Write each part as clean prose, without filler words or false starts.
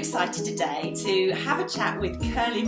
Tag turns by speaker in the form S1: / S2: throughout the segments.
S1: excited today to have a chat with Kurly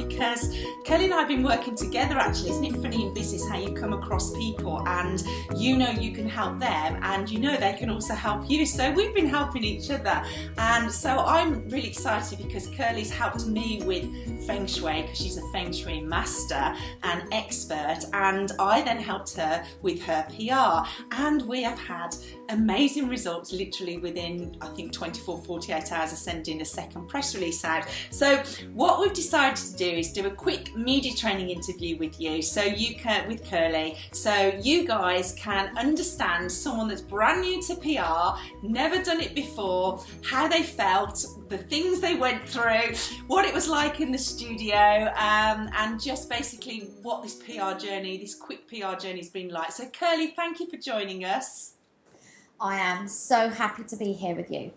S1: because Kurly and I have been working together actually. Isn't it funny in business how you come across people and you know you can help them and you know they can also help you. So we've been helping each other, and so I'm really excited because Kurly's helped me with Feng Shui because she's a Feng Shui master and expert, and I then helped her with her PR, and we have had amazing results literally within I think 48 hours of sending a second press release out. So what we've decided to do is do a quick media training interview with you, so you can, with Kurly, so you guys can understand someone that's brand new to PR, never done it before, how they felt, the things they went through, what it was like in the studio, and just basically what this PR journey, this quick PR journey has been like. So Kurly, thank you for joining us.
S2: I am so happy to be here with you.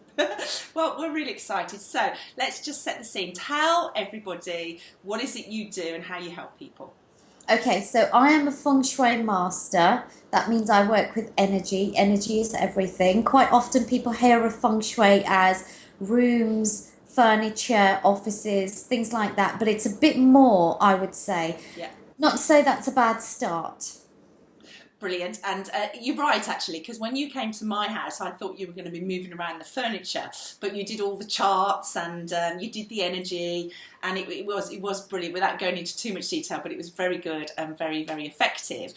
S1: Well, we're really excited. So let's just set the scene. Tell everybody what is it you do and how you help people.
S2: Okay, so I am a Feng Shui master. That means I work with energy. Energy is everything. Quite often people hear of Feng Shui as rooms, furniture, offices, things like that. But it's a bit more, I would say.
S1: Yeah.
S2: Not to say that's a bad start.
S1: Brilliant. And you're right, actually, because when you came to my house, I thought you were going to be moving around the furniture, but you did all the charts and you did the energy, and it was brilliant without going into too much detail, but it was very good and very, very effective.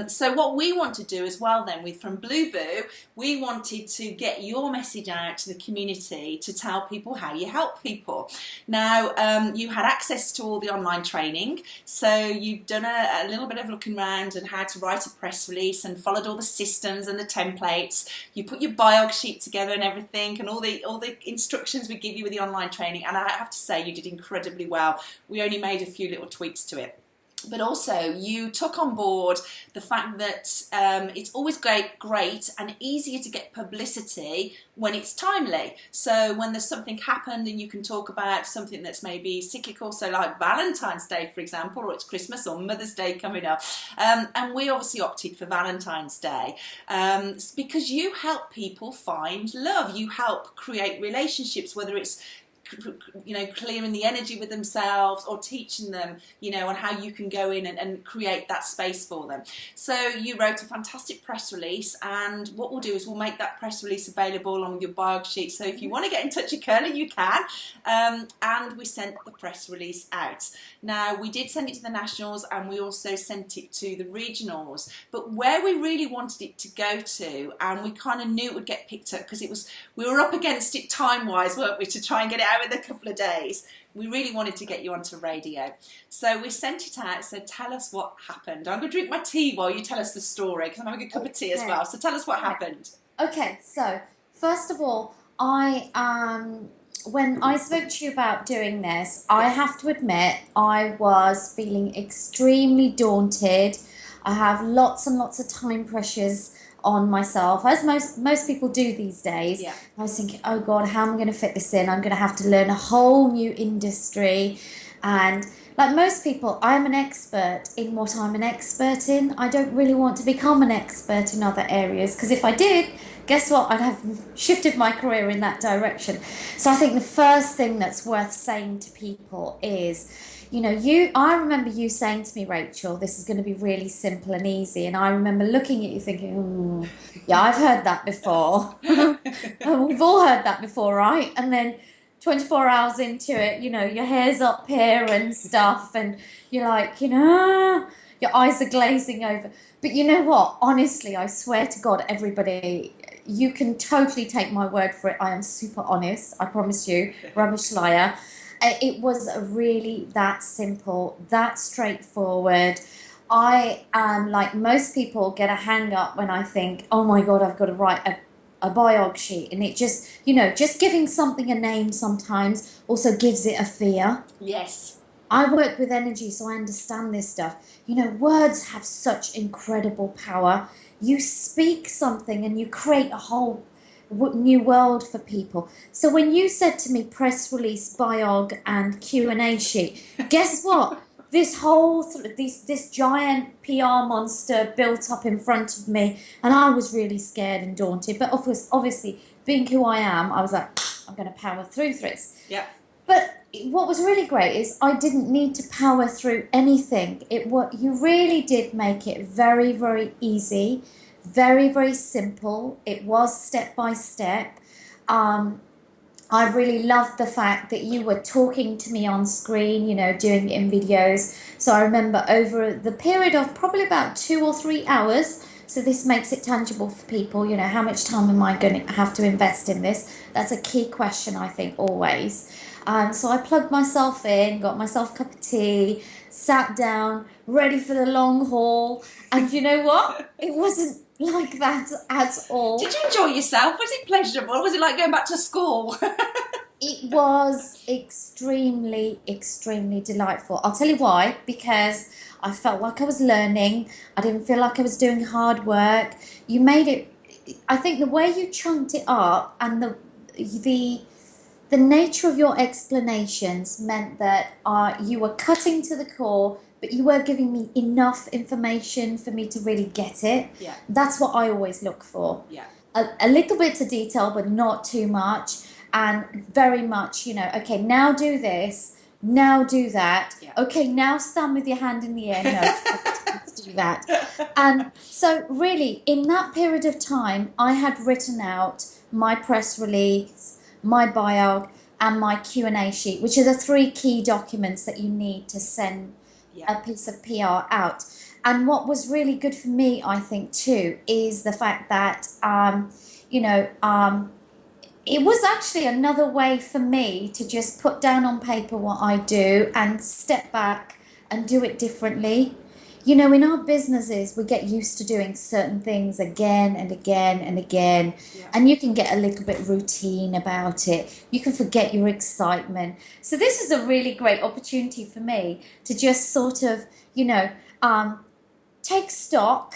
S1: So what we want to do as well then from Blue Boo, we wanted to get your message out to the community to tell people how you help people. Now, you had access to all the online training, so you've done a little bit of looking around and how to write a press release and followed all the systems and the templates. You put your biog sheet together and everything, and all the instructions we give you with the online training, and I have to say you did incredibly well. We only made a few little tweaks to it. But also you took on board the fact that it's always great and easier to get publicity when it's timely. So when there's something happened and you can talk about something that's maybe cyclical, so like Valentine's Day, for example, or it's Christmas or Mother's Day coming up. And we obviously opted for Valentine's Day because you help people find love. You help create relationships, whether it's clearing the energy with themselves or teaching them, on how you can go in and create that space for them. So you wrote a fantastic press release, and what we'll do is we'll make that press release available along with your bio sheet. So if you want to get in touch with Kurly, you can. And we sent the press release out. Now, we did send it to the nationals and we also sent it to the regionals. But where we really wanted it to go to, and we kind of knew it would get picked up because we were up against it time-wise, weren't we, to try and get it out in a couple of days. We really wanted to get you onto radio. So we sent it out, so tell us what happened. I'm going to drink my tea while you tell us the story because I'm having a cup of tea as well. So tell us what happened.
S2: Okay, so first of all, when I spoke to you about doing this, I have to admit I was feeling extremely daunted. I have lots and lots of time pressures on myself, as most people do these days.
S1: Yeah.
S2: I was thinking, oh God, how am I going to fit this in? I'm going to have to learn a whole new industry. And like most people, I'm an expert in what I'm an expert in. I don't really want to become an expert in other areas, because if I did, guess what? I'd have shifted my career in that direction. So I think the first thing that's worth saying to people is, I remember you saying to me, Rachel, this is going to be really simple and easy. And I remember looking at you thinking, yeah, I've heard that before. We've all heard that before, right? And then 24 hours into it, your hair's up here and stuff. And you're like, your eyes are glazing over. But you know what? Honestly, I swear to God, everybody, you can totally take my word for it. I am super honest. I promise you. Rubbish liar. It was really that simple, that straightforward. I am, like most people, get a hang up when I think, oh my God, I've got to write a biog sheet. And it just, just giving something a name sometimes also gives it a fear.
S1: Yes.
S2: I work with energy, so I understand this stuff. Words have such incredible power. You speak something and you create a whole new world for people. So when you said to me press release, biog and Q&A sheet, guess what? This whole this giant PR monster built up in front of me, and I was really scared and daunted. But obviously, being who I am, I was like, I'm going to power through this.
S1: Yeah.
S2: But what was really great is I didn't need to power through anything. You really did make it very, very easy, very, very simple. It was step by step. I really loved the fact that you were talking to me on screen, doing it in videos. So I remember over the period of probably about 2 or 3 hours, so this makes it tangible for people, how much time am I going to have to invest in this? That's a key question, I think, always. So I plugged myself in, got myself a cup of tea, sat down, ready for the long haul. And you know what? It wasn't like that at all.
S1: Did you enjoy yourself? Was it pleasurable? Or was it like going back to school?
S2: It was extremely, extremely delightful. I'll tell you why. Because I felt like I was learning. I didn't feel like I was doing hard work. You made it... I think the way you chunked it up and the nature of your explanations meant that you were cutting to the core, but you were giving me enough information for me to really get it.
S1: Yeah.
S2: That's what I always look for.
S1: Yeah.
S2: A little bit of detail, but not too much. And very much, okay, now do this, now do that.
S1: Yeah.
S2: Okay, now stand with your hand in the air. No, do that. And so really, in that period of time, I had written out my press release, my bio, and my Q&A sheet, which are the 3 key documents that you need to send a piece of PR out. And what was really good for me, I think, too, is the fact that, it was actually another way for me to just put down on paper what I do and step back and do it differently. In our businesses, we get used to doing certain things again and again and again, and you can get a little bit routine about it. You can forget your excitement. So this is a really great opportunity for me to just sort of, take stock,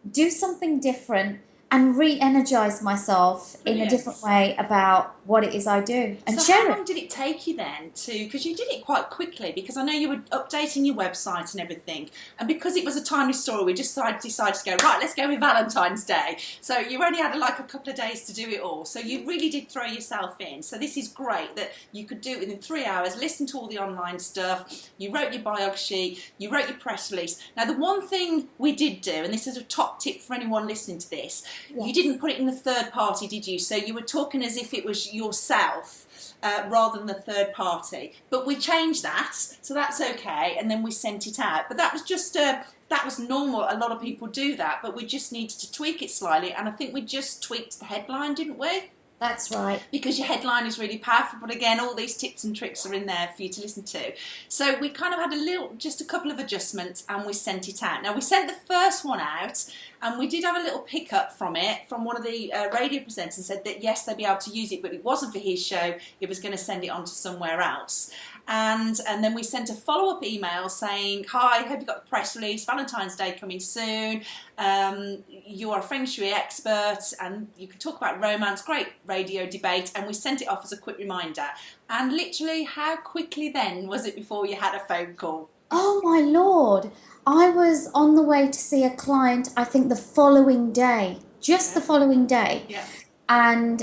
S2: do something different, and re-energize myself in a different way about what it is I do and
S1: so
S2: share it.
S1: How long did it take you then because you did it quite quickly, because I know you were updating your website and everything, and because it was a timely story, we just decided to go, right, let's go with Valentine's Day. So you only had like a couple of days to do it all. So you really did throw yourself in. So this is great that you could do it within 3 hours, listen to all the online stuff, you wrote your bio sheet, you wrote your press release. Now the one thing we did do, and this is a top tip for anyone listening to this, you didn't put it in the third party, did you? So you were talking as if it was yourself rather than the third party. But we changed that, so that's okay, and then we sent it out. But that was just that was normal. A lot of people do that, but we just needed to tweak it slightly, and I think we just tweaked the headline, didn't we?
S2: That's right.
S1: Because your headline is really powerful, but again, all these tips and tricks are in there for you to listen to. So we kind of had just a couple of adjustments, and we sent it out. Now, we sent the first one out, and we did have a little pickup from it, from one of the radio presenters, and said that yes, they'd be able to use it, but it wasn't for his show. He was going to send it on to somewhere else. And then we sent a follow-up email saying, hi, hope you got the press release, Valentine's Day coming soon. You are a Feng Shui expert and you can talk about romance, great radio debate. And we sent it off as a quick reminder. And literally, how quickly then was it before you had a phone call?
S2: Oh my Lord. I was on the way to see a client, I think the following day, the following day.
S1: Yeah.
S2: And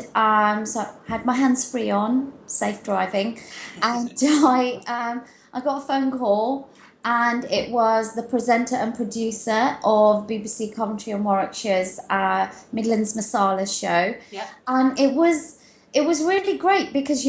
S2: so I had my hands free on, safe driving, and I got a phone call, and it was the presenter and producer of BBC Coventry and Warwickshire's Midlands Masala show.
S1: Yeah.
S2: And it was really great because,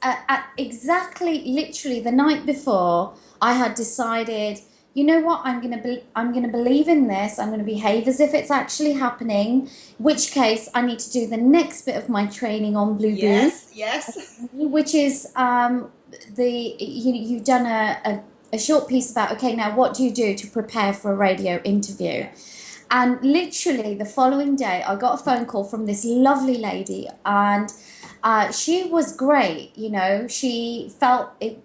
S2: at exactly literally the night before, I had decided, you know what, I'm gonna believe in this. I'm gonna behave as if it's actually happening. In which case, I need to do the next bit of my training on Blue Booth.
S1: Yes.
S2: Which is you've done a short piece about, okay, now what do you do to prepare for a radio interview? And literally the following day, I got a phone call from this lovely lady, and she was great. She felt it.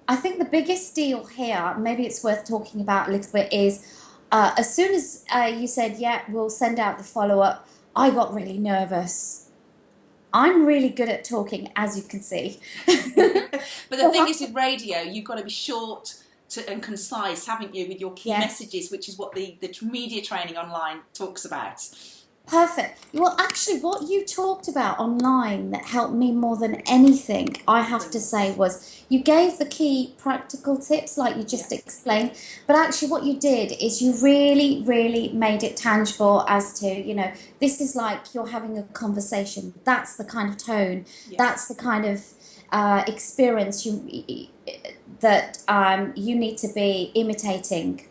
S2: I think the biggest deal here, maybe it's worth talking about a little bit, is as soon as you said, yeah, we'll send out the follow-up, I got really nervous. I'm really good at talking, as you can see.
S1: But the thing is, with radio, you've got to be short and concise, haven't you, with your key messages, which is what the media training online talks about.
S2: Perfect. Well, actually, what you talked about online that helped me more than anything, I have to
S1: Brilliant.
S2: say, was you gave the key practical tips like you
S1: Yeah.
S2: just explained. But actually, what you did is you really, really made it tangible as to, this is like you're having a conversation. That's the kind of tone,
S1: Yeah.
S2: that's the kind of experience that you need to be imitating.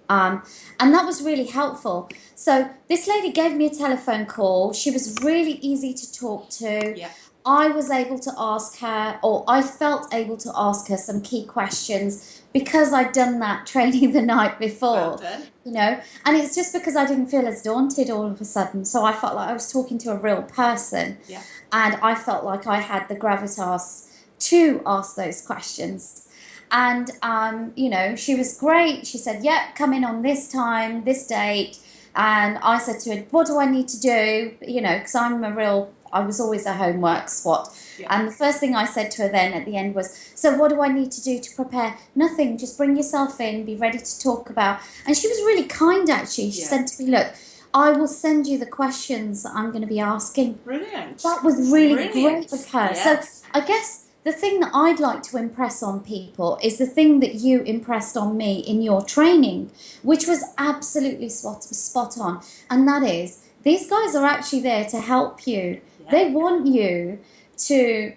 S2: And that was really helpful. So this lady gave me a telephone call. She was really easy to talk to.
S1: Yeah.
S2: I was able to ask her, or I felt able to ask her some key questions because I'd done that training the night
S1: Well
S2: before,
S1: done.
S2: And it's just because I didn't feel as daunted all of a sudden. So I felt like I was talking to a real person,
S1: Yeah.
S2: and I felt like I had the gravitas to ask those questions. And, she was great. She said, yep, come in on this time, this date. And I said to her, what do I need to do? Because I was always a homework swot.
S1: Yeah.
S2: And the first thing I said to her then at the end was, so what do I need to do to prepare? Nothing, just bring yourself in, be ready to talk about. And she was really kind, actually. She said to me, look, I will send you the questions that I'm going to be asking.
S1: Brilliant.
S2: That was really
S1: Brilliant.
S2: great of her.
S1: Yes.
S2: So I guess the thing that I'd like to impress on people is the thing that you impressed on me in your training, which was absolutely spot on. And that is, these guys are actually there to help you.
S1: Yeah.
S2: They want you to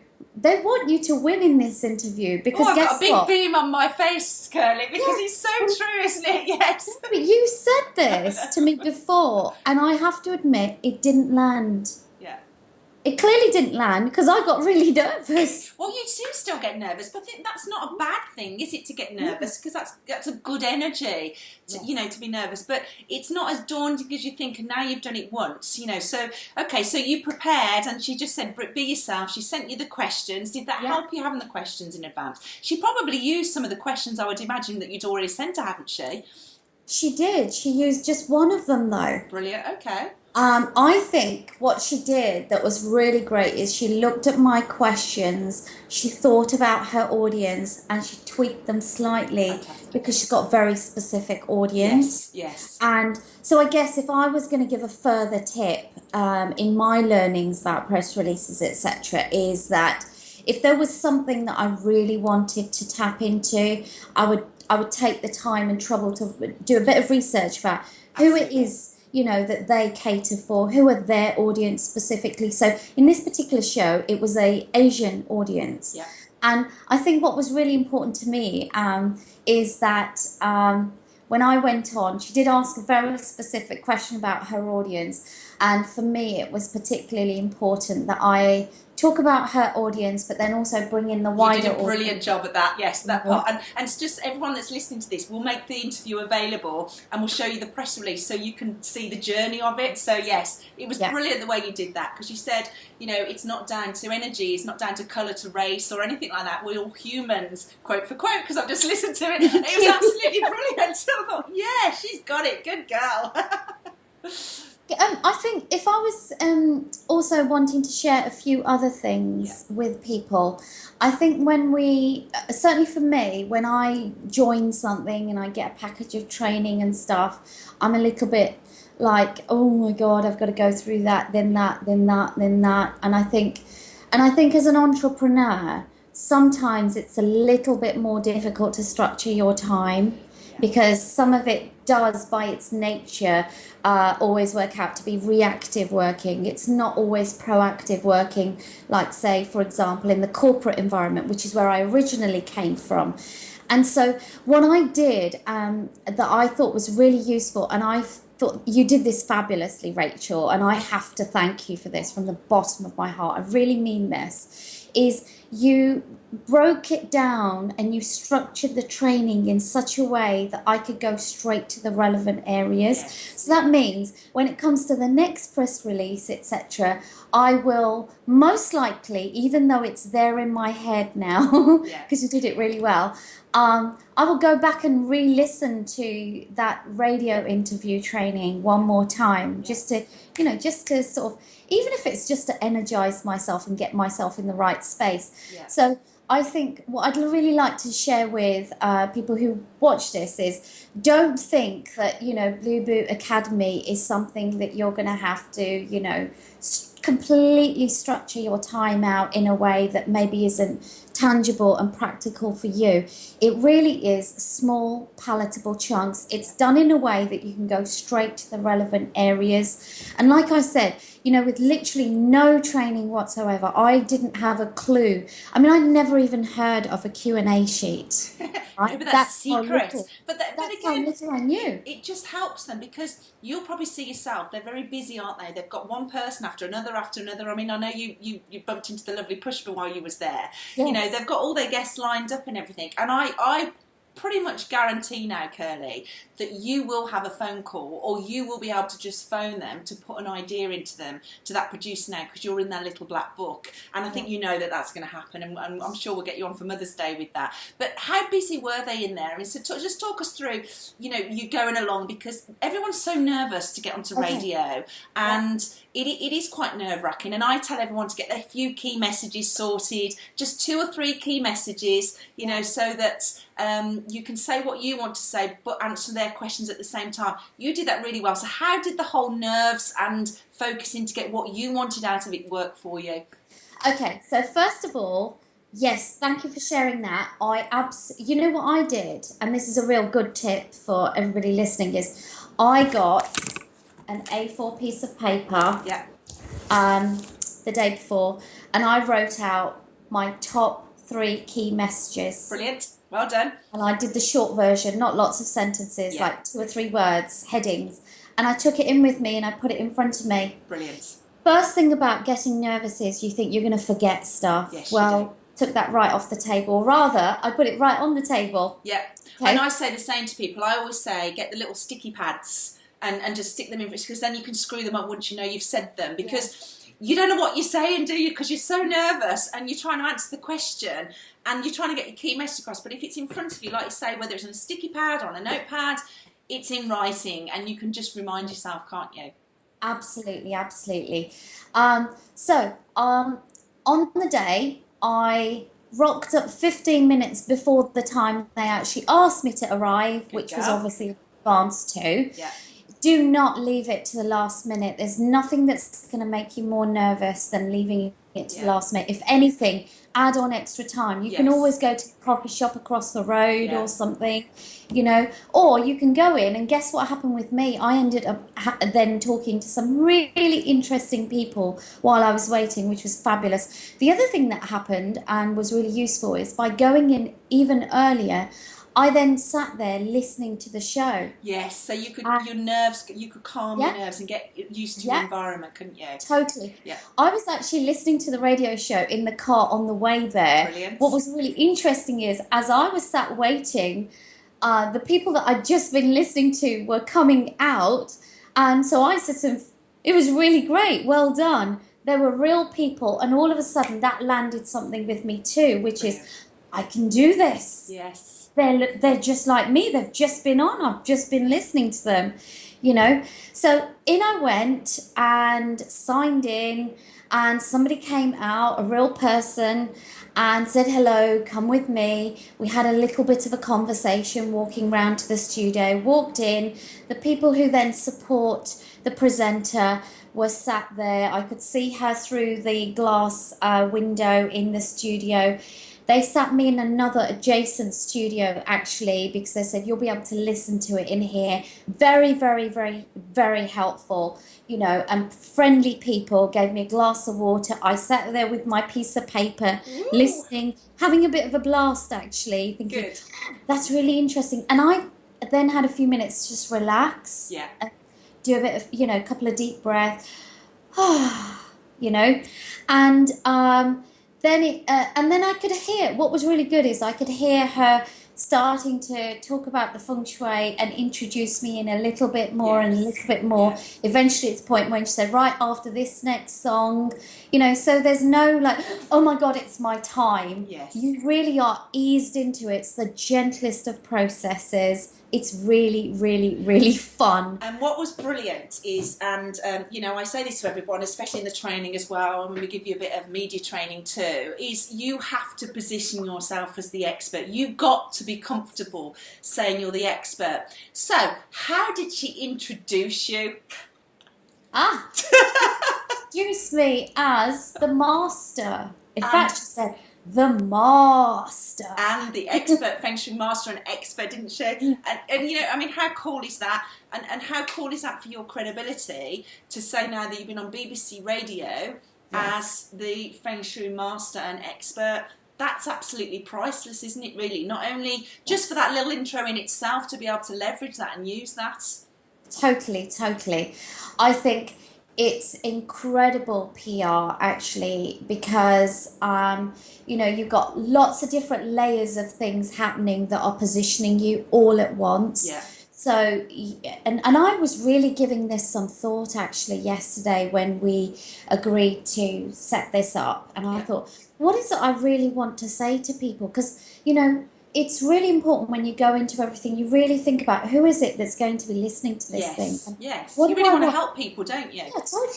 S2: win in this interview because
S1: I've
S2: guess
S1: got a big
S2: what?
S1: beam on my face, Curly, because it's so true, isn't it? Yes.
S2: But you said this to me before, and I have to admit, it didn't land.
S1: Yeah.
S2: It clearly didn't land because I got really nervous.
S1: Well, you do still get nervous, but that's not a bad thing, is it, to get nervous? Because that's a good energy, to be nervous. But it's not as daunting as you think, and now you've done it once, So, okay, so you prepared, and she just said, be yourself. She sent you the questions. Did that help you having the questions in advance? She probably used some of the questions, I would imagine, that you'd already sent her, hadn't she?
S2: She did. She used just one of them, though.
S1: Brilliant, okay.
S2: I think what she did that was really great is she looked at my questions, she thought about her audience, and she tweaked them slightly.
S1: Fantastic.
S2: Because she's got a very specific audience.
S1: Yes.
S2: And so I guess if I was going to give a further tip in my learnings about press releases, etc., is that if there was something that I really wanted to tap into, I would take the time and trouble to do a bit of research about who it is that they cater for, who are their audience specifically. So in this particular show, it was a Asian audience.
S1: Yeah.
S2: And I think what was really important to me is that when I went on, she did ask a very specific question about her audience. And for me, it was particularly important that I talk about her audience, but then also bring in the wider audience.
S1: You did a brilliant job at that, yes, that part. And it's just everyone that's listening to this, we'll make the interview available and we'll show you the press release so you can see the journey of it. So, yes, it was brilliant the way you did that, because you said, it's not down to energy, it's not down to colour, to race or anything like that. We're all humans, quote for quote, because I've just listened to it. It was absolutely brilliant. So I thought, yeah, she's got it, good girl.
S2: I think if I was also wanting to share a few other things with people, I think certainly for me, when I join something and I get a package of training and stuff, I'm a little bit like, oh my God, I've got to go through that, then that, then that, then that. And I think as an entrepreneur, sometimes it's a little bit more difficult to structure your time because some of it does, by its nature, always work out to be reactive working. It's not always proactive working, like, say, for example, in the corporate environment, which is where I originally came from. And so what I did that I thought was really useful, and I thought you did this fabulously, Rachel, and I have to thank you for this from the bottom of my heart. I really mean this, is you broke it down and you structured the training in such a way that I could go straight to the relevant areas. So that means when it comes to the next press release, etc., I will most likely, even though it's there in my head now, because you did it really well, I will go back and re-listen to that radio interview training one more time, just to sort of, even if it's just to energize myself and get myself in the right space. So I think what I'd really like to share with people who watch this is don't think that, Blue Boot Academy is something that you're going to have to, completely structure your time out in a way that maybe isn't tangible and practical for you. It really is small, palatable chunks. It's done in a way that you can go straight to the relevant areas. And like I said, with literally no training whatsoever, I didn't have a clue. I mean, I'd never even heard of a Q&A sheet. Right?
S1: No, but that's
S2: how
S1: secret.
S2: little,
S1: But
S2: that's how
S1: again,
S2: little I knew.
S1: it just helps them, because you'll probably see yourself. They're very busy, aren't they? They've got one person after another after another. I mean, I know you bumped into the lovely Pushpa while you was there.
S2: Yes.
S1: They've got all their guests lined up and everything. And I pretty much guarantee now, Kurly, that you will have a phone call, or you will be able to just phone them to put an idea into them, to that producer now, because you're in their little black book. And I think that's going to happen, and I'm sure we'll get you on for Mother's Day with that. But how busy were they in there? I mean, so just talk us through, you going along, because everyone's so nervous to get onto radio, and it is quite nerve-wracking. And I tell everyone to get their few key messages sorted, just 2 or 3 key messages, so that you can say what you want to say, but answer their questions at the same time. You did that really well. So how did the whole nerves and focusing to get what you wanted out of it work for you?
S2: Okay, so first of all, yes, thank you for sharing that. You know what I did, and this is a real good tip for everybody listening, is I got an A4 piece of paper the day before, and I wrote out my top 3 key messages.
S1: Brilliant. Well done.
S2: And I did the short version, not lots of sentences, like 2 or 3 words, headings. And I took it in with me and I put it in front of me.
S1: Brilliant.
S2: First thing about getting nervous is you think you're going to forget stuff.
S1: Yes,
S2: took that right off the table. Rather, I put it right on the table.
S1: Yeah. Okay. And I say the same to people. I always say, get the little sticky pads and just stick them in, because then you can screw them up once you've said them. Because you don't know what you're saying, do you? Because you're so nervous and you're trying to answer the question and you're trying to get your key message across. But if it's in front of you, like you say, whether it's on a sticky pad or on a notepad, it's in writing, and you can just remind yourself, can't you?
S2: Absolutely, absolutely. So on the day, I rocked up 15 minutes before the time they actually asked me to arrive, which was obviously advanced too.
S1: Yeah.
S2: Do not leave it to the last minute. There's nothing that's going to make you more nervous than leaving it to the last minute. If anything, add on extra time. You can always go to the coffee shop across the road or something, or you can go in, and guess what happened with me? I ended up then talking to some really interesting people while I was waiting, which was fabulous. The other thing that happened and was really useful is by going in even earlier, I then sat there listening to the show.
S1: Yes, so you could you could calm your nerves and get used to your environment, couldn't you?
S2: Totally.
S1: Yeah.
S2: I was actually listening to the radio show in the car on the way there.
S1: Brilliant.
S2: What was really interesting is, as I was sat waiting, the people that I'd just been listening to were coming out, and so I said to them, it was really great, well done. There were real people, and all of a sudden that landed something with me too, which is, I can do this.
S1: Yes.
S2: They're just like me. They've just been on. I've just been listening to them, So in I went and signed in, and somebody came out, a real person, and said, hello, come with me. We had a little bit of a conversation walking round to the studio, walked in. The people who then support the presenter were sat there. I could see her through the glass window in the studio. They sat me in another adjacent studio, actually, because they said, you'll be able to listen to it in here. Very, very, very, very helpful, and friendly people. Gave me a glass of water. I sat there with my piece of paper, listening, having a bit of a blast, actually, thinking,
S1: good.
S2: That's really interesting. And I then had a few minutes to just relax.
S1: Yeah.
S2: Do a bit of, a couple of deep breaths, and then I could hear, what was really good is I could hear her starting to talk about the feng shui and introduce me in a little bit more and a little bit more. Eventually it's the point when she said, right after this next song, so there's no oh my God, it's my time.
S1: Yes.
S2: You really are eased into it. It's the gentlest of processes. It's really, really, really fun.
S1: And what was brilliant is, and I say this to everyone, especially in the training as well, and when we give you a bit of media training too, is you have to position yourself as the expert. You've got to be comfortable saying you're the expert. So, how did she introduce you?
S2: Introduced me as the master. In fact, she said, the master.
S1: And the expert, Feng Shui master and expert, didn't she? And how cool is that? And how cool is that for your credibility to say now that you've been on BBC Radio as the Feng Shui master and expert? That's absolutely priceless, isn't it, really? Not only just for that little intro in itself, to be able to leverage that and use that.
S2: Totally. I think it's incredible PR, actually, because you've got lots of different layers of things happening that are positioning you all at once.
S1: Yeah.
S2: So, and I was really giving this some thought, actually, yesterday when we agreed to set this up. And I thought, what is it I really want to say to people? Because, it's really important when you go into everything, you really think about who is it that's going to be listening to this thing.
S1: Yes, you really want to help people, don't you?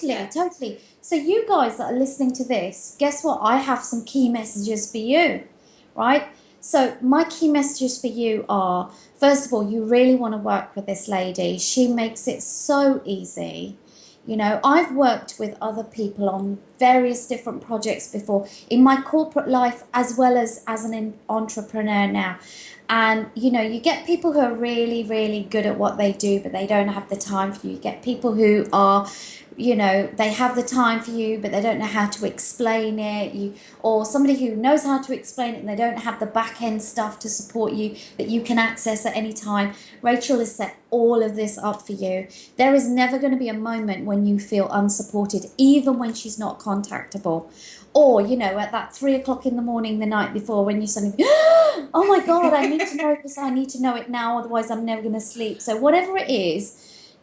S2: Yeah, totally. So you guys that are listening to this, guess what? I have some key messages for you, right? So my key messages for you are, first of all, you really want to work with this lady. She makes it so easy. I've worked with other people on various different projects before in my corporate life as well as an entrepreneur now. And, you get people who are really, really good at what they do, but they don't have the time for you. You get people who are, they have the time for you, but they don't know how to explain it. Or somebody who knows how to explain it and they don't have the back end stuff to support you that you can access at any time. Rachel has set all of this up for you. There is never going to be a moment when you feel unsupported, even when she's not contactable. Or, at that 3 o'clock in the morning the night before when you suddenly, oh my God, I need to know this, I need to know it now, otherwise I'm never going to sleep. So whatever it is,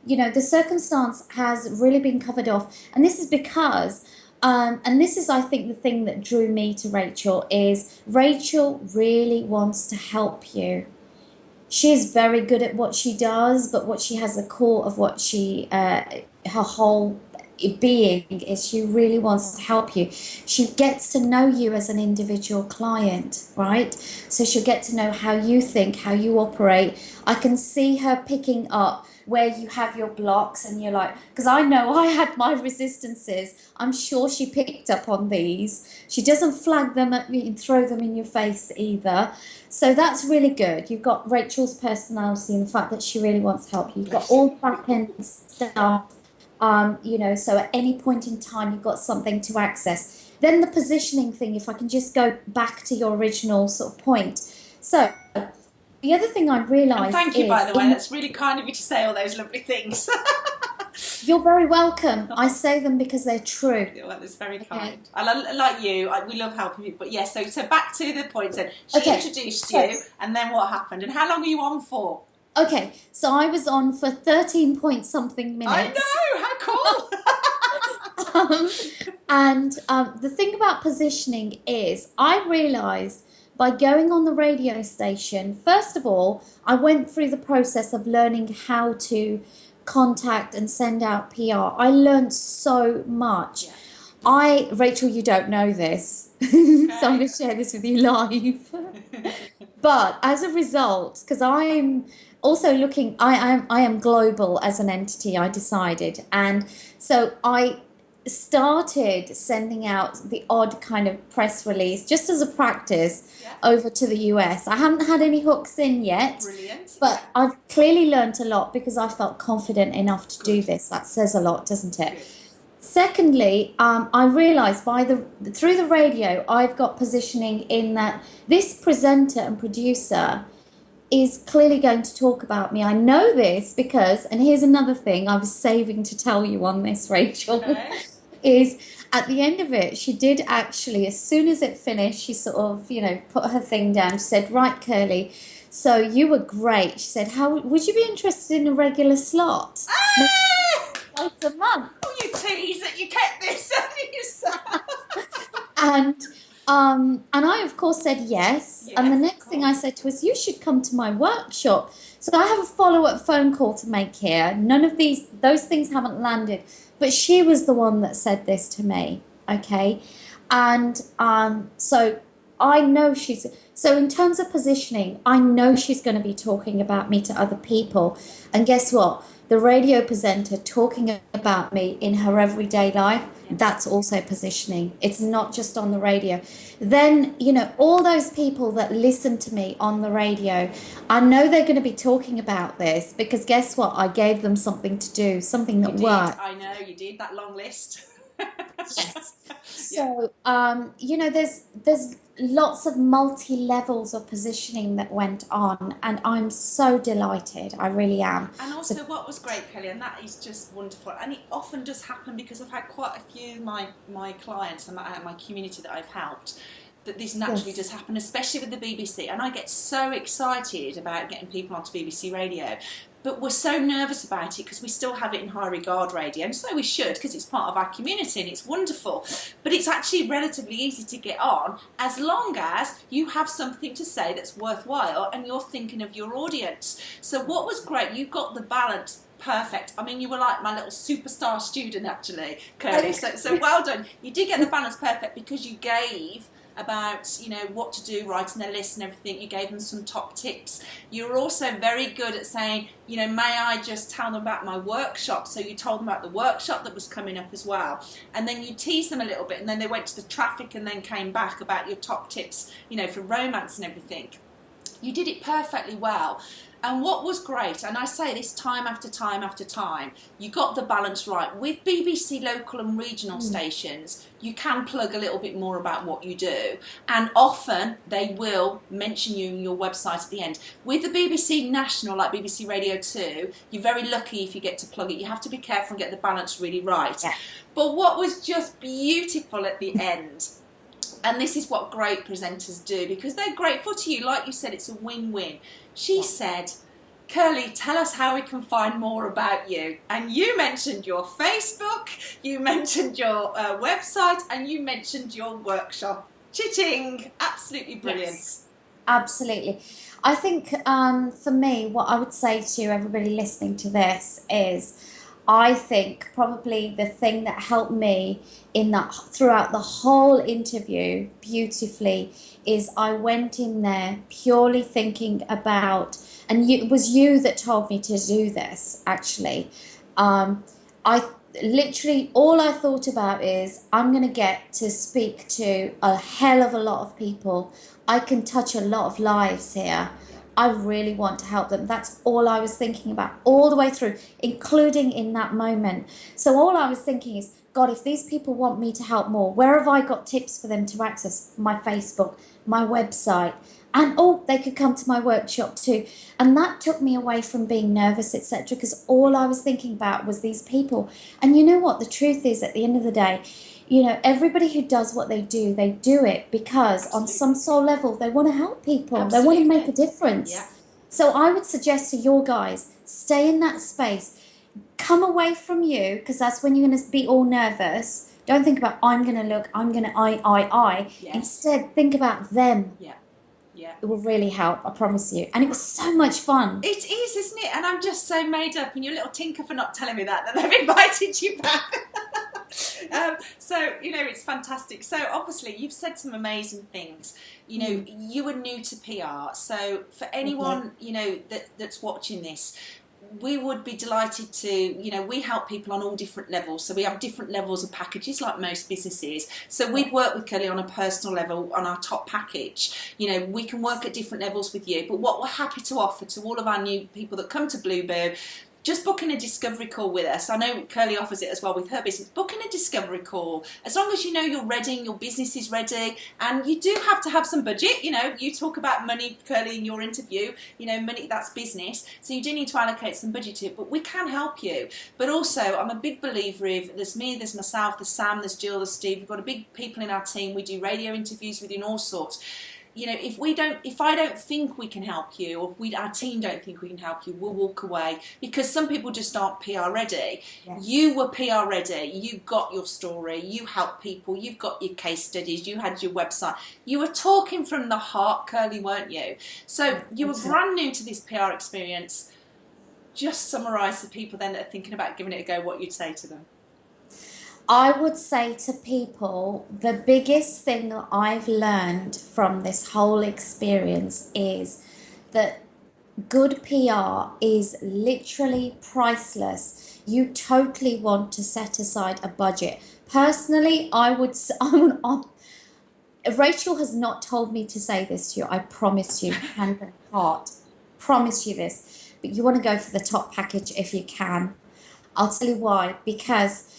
S2: the circumstance has really been covered off. And this is because, and this is, I think, the thing that drew me to Rachel, is Rachel really wants to help you. She is very good at what she does, but what she has the core of what her whole being is, she really wants to help you. She gets to know you as an individual client, right? So she'll get to know how you think, how you operate. I can see her picking up where you have your blocks and you're like, because I know I had my resistances. I'm sure she picked up on these. She doesn't flag them at me and throw them in your face either. So that's really good. You've got Rachel's personality and the fact that she really wants to help you. You've got all the back end stuff. So at any point in time, you've got something to access. Then the positioning thing, if I can just go back to your original sort of point. So the other thing I realised, and
S1: thank you, by the way, that's really kind of you to say all those lovely things.
S2: You're very welcome. I say them because they're true.
S1: Well, that's very kind. And like you, we love helping people. But yes, so back to the point then. She introduced you, and then what happened? And how long were you on for?
S2: Okay, so I was on for 13 point something minutes.
S1: I know, how cool!
S2: And the thing about positioning is, I realised by going on the radio station, first of all, I went through the process of learning how to contact and send out PR. I learned so much. Yeah. Rachel, you don't know this, okay. So I'm going to share this with you live. But as a result, because I'm also looking, I am global as an entity, I decided. And so I started sending out the odd kind of press release just as a practice over to the US. I haven't had any hooks in yet.
S1: Brilliant.
S2: But I've clearly learnt a lot because I felt confident enough to do this. That says a lot, doesn't it? Good. Secondly, I realised through the radio, I've got positioning in that this presenter and producer is clearly going to talk about me. I know this because, and here's another thing I was saving to tell you on this, Rachel, is at the end of it, she did actually, as soon as it finished, she sort of, put her thing down. She said, right, Kurly, so you were great. She said, how would you be interested in a regular slot? Once a month.
S1: Oh, you tease that you kept this.
S2: And I, of course, said yes. And the next thing I said to her was, you should come to my workshop. So I have a follow-up phone call to make here. None of those things haven't landed, but she was the one that said this to me. Okay, and so I know so in terms of positioning, I know she's going to be talking about me to other people, and guess what? The radio presenter talking about me in her everyday life, that's also positioning. It's not just on the radio. Then, all those people that listen to me on the radio, I know they're going to be talking about this because guess what? I gave them something to do, something that worked.
S1: I know you did, that long list.
S2: Yes. So, there's lots of multi-levels of positioning that went on, and I'm so delighted. I really am.
S1: And also, what was great, Kelly, and that is just wonderful, and it often does happen because I've had quite a few of my clients and my community that I've helped, that this naturally does happen, especially with the BBC, and I get so excited about getting people onto BBC Radio. But we're so nervous about it because we still have it in high regard, radio, and so we should because it's part of our community and it's wonderful. But it's actually relatively easy to get on as long as you have something to say that's worthwhile and you're thinking of your audience. So what was great, you got the balance perfect. I mean, you were like my little superstar student, actually, Kurly. So well done. You did get the balance perfect because you gave about what to do, writing a list and everything. You gave them some top tips. You were also very good at saying, may I just tell them about my workshop? So you told them about the workshop that was coming up as well, and then you teased them a little bit, and then they went to the traffic and then came back about your top tips, for romance and everything. You did it perfectly well. And what was great, and I say this time after time after time, you got the balance right. With BBC local and regional stations, you can plug a little bit more about what you do, and often they will mention you in your website at the end. With the BBC national, like BBC Radio 2, you're very lucky if you get to plug it. You have to be careful and get the balance really right. Yeah. But what was just beautiful at the end, and this is what great presenters do because they're grateful to you, like you said, it's a win-win. She said, Kurly, tell us how we can find more about you. And you mentioned your Facebook, you mentioned your website, and you mentioned your workshop. Chitting! Absolutely brilliant.
S2: Yes, absolutely. I think for me, what I would say to everybody listening to this is, I think probably the thing that helped me throughout the whole interview beautifully is I went in there purely thinking about, and it was you that told me to do this actually. I literally, all I thought about is I'm going to get to speak to a hell of a lot of people. I can touch a lot of lives here. I really want to help them. That's all I was thinking about all the way through, including in that moment. So all I was thinking is, God, if these people want me to help more, where have I got tips for them to access? My Facebook, my website, and they could come to my workshop too. And that took me away from being nervous, etc., because all I was thinking about was these people. And you know what? The truth is, at the end of the day, everybody who does what they do it because on some soul level, they want to help people. Absolutely. They want to make a difference. Yeah. So I would suggest to your guys, stay in that space. Come away from you, because that's when you're going to be all nervous. Don't think about, I'm going to look, I'm going to, I. Yes. Instead, think about them. Yeah. Yeah. It will really help, I promise you. And it was so much fun.
S1: It is, isn't it? And I'm just so made up, and you're a little tinker for not telling me that they've invited you back. So, it's fantastic. So, obviously, you've said some amazing things. You were new to PR. So, for anyone, that's watching this, we would be delighted to, we help people on all different levels. So we have different levels of packages like most businesses. So we've worked with Kurly on a personal level on our top package. We can work at different levels with you. But what we're happy to offer to all of our new people that come to Bluebird, just booking a discovery call with us. I know Kurly offers it as well with her business. Booking a discovery call, as long as you know you're ready, your business is ready, and you do have to have some budget. You talk about money, Kurly, in your interview. Money, that's business. So you do need to allocate some budget to it, but we can help you. But also, I'm a big believer of, there's me, there's myself, there's Sam, there's Jill, there's Steve. We've got a big people in our team. We do radio interviews, we do all sorts. if I don't think we can help you, or our team don't think we can help you, we'll walk away, because some people just aren't PR ready. Yes. You were PR ready. You got your story. You helped people. You've got your case studies. You had your website. You were talking from the heart, Kurly, weren't you? So you were brand new to this PR experience. Just summarise to people then that are thinking about giving it a go, what you'd say to them.
S2: I would say to people, the biggest thing that I've learned from this whole experience is that good PR is literally priceless. You totally want to set aside a budget. Personally, Rachel has not told me to say this to you. I promise you, hand on heart, promise you this. But you want to go for the top package if you can. I'll tell you why. Because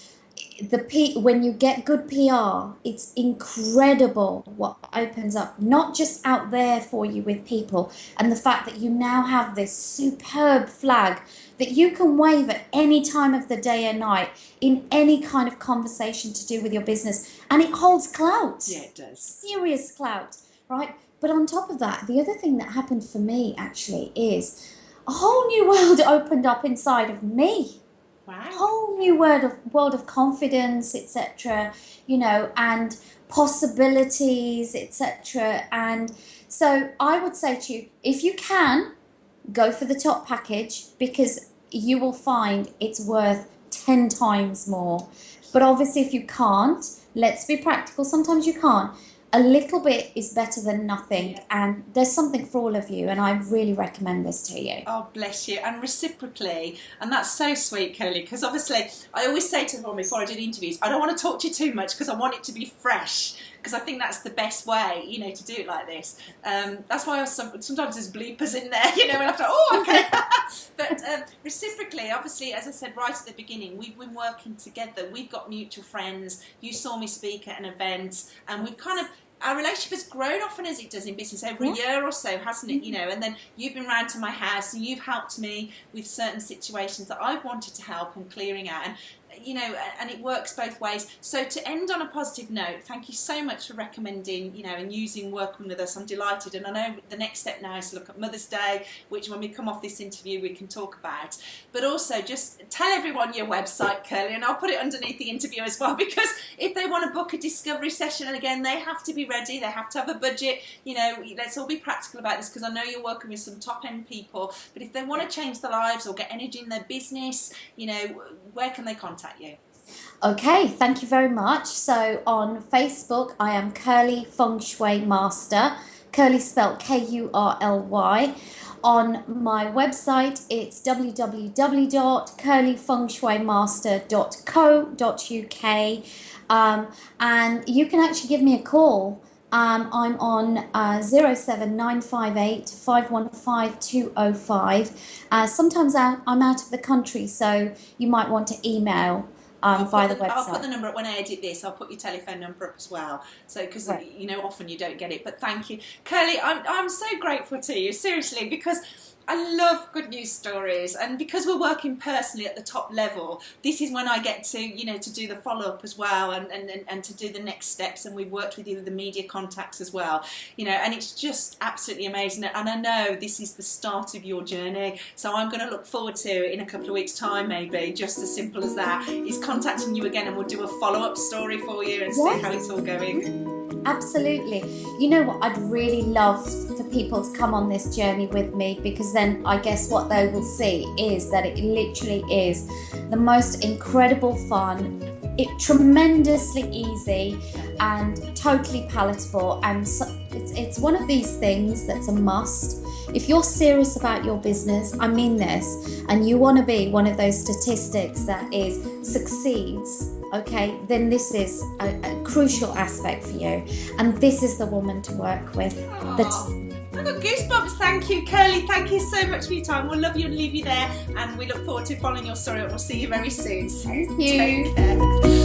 S2: when you get good PR, it's incredible what opens up, not just out there for you with people, and the fact that you now have this superb flag that you can wave at any time of the day and night in any kind of conversation to do with your business, and it holds clout.
S1: Yeah, it does.
S2: Serious clout, right? But on top of that, the other thing that happened for me actually is a whole new world opened up inside of me.
S1: Wow.
S2: Whole new world of confidence, etc., and possibilities, etc. And so I would say to you, if you can, go for the top package, because you will find it's worth 10 times more. But obviously if you can't, let's be practical, sometimes you can't. A little bit is better than nothing, and there's something for all of you, and I really recommend this to you.
S1: Oh, bless you. And reciprocally, and that's so sweet, Kurly, because obviously I always say to everyone before I do the interviews, I don't want to talk to you too much because I want it to be fresh, because I think that's the best way, to do it like this. That's why sometimes there's bloopers in there, and I'm like, okay. But reciprocally, obviously, as I said right at the beginning, we've been working together. We've got mutual friends. You saw me speak at an event, and we've our relationship has grown often as it does in business every year or so, hasn't it? And then you've been round to my house and you've helped me with certain situations that I've wanted to help and clearing out. And it works both ways. So to end on a positive note, thank you so much for recommending, and working with us. I'm delighted. And I know the next step now is to look at Mother's Day, which when we come off this interview, we can talk about. But also just tell everyone your website, Kurly, and I'll put it underneath the interview as well, because if they want to book a discovery session, and again, they have to be ready, they have to have a budget, let's all be practical about this, because I know you're working with some top end people, but if they want to change their lives or get energy in their business, where can they contact you?
S2: Okay, thank you very much. So on Facebook, I am Kurly Feng Shui Master. Kurly spelled Kurly. On my website, it's www.kurlyfengshuimaster.co.uk, and you can actually give me a call. I'm on 07958 515 205. Sometimes I'm out of the country, so you might want to email via the website. I'll
S1: put the number up when I edit this. I'll put your telephone number up as well. So, because often you don't get it. But thank you, Kurly. I'm so grateful to you, seriously, because I love good news stories, and because we're working personally at the top level, this is when I get to to do the follow-up as well, and to do the next steps. And we've worked with you with the media contacts as well, and it's just absolutely amazing. And I know this is the start of your journey, so I'm going to look forward to, in a couple of weeks' time, maybe, just as simple as that, is contacting you again, and we'll do a follow-up story for you and see how it's all going.
S2: Absolutely. You know what, I'd really love for people to come on this journey with me, because then I guess what they will see is that it literally is the most incredible fun, tremendously easy and totally palatable, and it's one of these things that's a must. If you're serious about your business, I mean this, and you want to be one of those statistics that succeeds, okay, then this is a crucial aspect for you, and this is the woman to work with.
S1: I've got goosebumps. Thank you, Kurly. Thank you so much for your time. We'll love you and leave you there, and we look forward to following your story. We'll see you very soon.
S2: Thank you.
S1: Take care.